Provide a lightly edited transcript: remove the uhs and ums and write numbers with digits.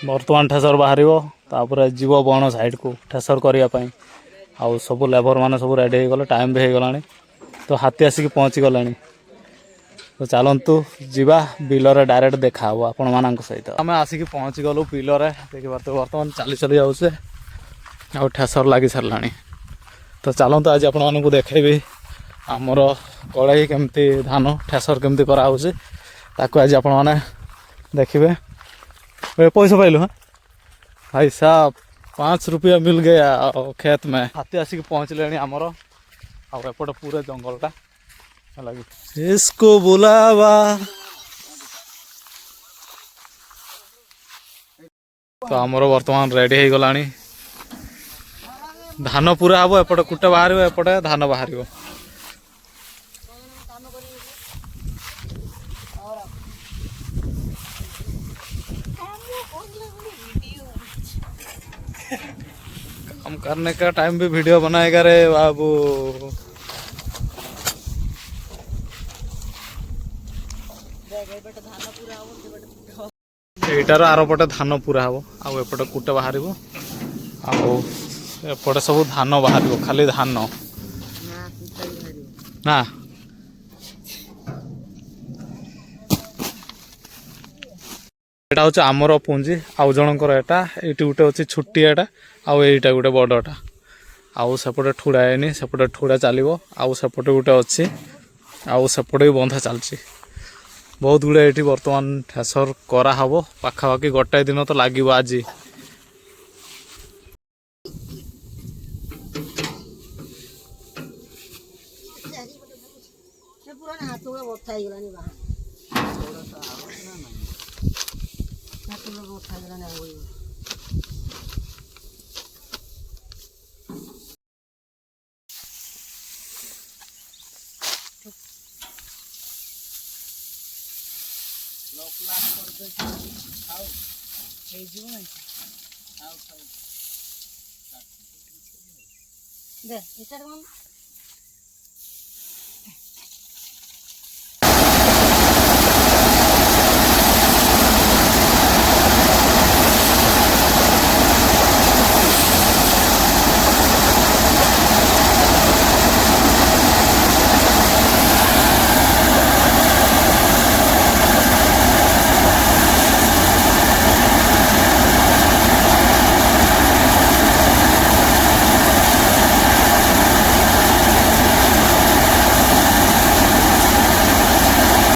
बर्तमान ठेसर बाहर जीव बण साइड को ठेसर करने आउ सब लेबर मान सब रेडी हो गले टाइम भी हो गला तो हाथी आसिक पहुँची गला तो चलतु जीवा बिलरे डायरेक्ट देखा आपण मान सहित आम आसिक पहुँची गलु बिलरे देखिए बर्तमान चली चली जाऊे आउ ठेसर लगी सारा तो चलतु आज आपण मानक देखेबी आमर कड़ाई केमती धान ठेसर केमती कराऊँच ताकू आज आपण मैंने देखिए पैसा पाइलु हाँ भाई साहब 5 रुपया मिल गया खेत में हाथी आसिक पहुँचले आमर आउट पूरा जंगलटा लगी इसको बुलावा तो आमर वर्तमान रेडी हो गला धान पूरा हम एपटे कुटे बाहर एपटे धान बाहर काम करने का टाइम भी वीडियो बनाएगा रे बाबू एटार आरपटे धान पूरा हम आउ एपटे कुटे बाहर आउटे सब धान बाहर खाली धान ना एटा हूँ आमर पुंजी आउ जनकर एटा ये गोटे अच्छी छुट्टियाटा आउ एटा गोटे बड़टा आउ सेपटे ठुड़ा है सेपटे ठुड़ा चलो आउ सेपटे गोटे अच्छी आउ सेपटे भी बंधा चलती बहुत गुड़े ये बर्तमान ठेसर कराहब पाखापाखि गोटाए दिन तो लगे आज दे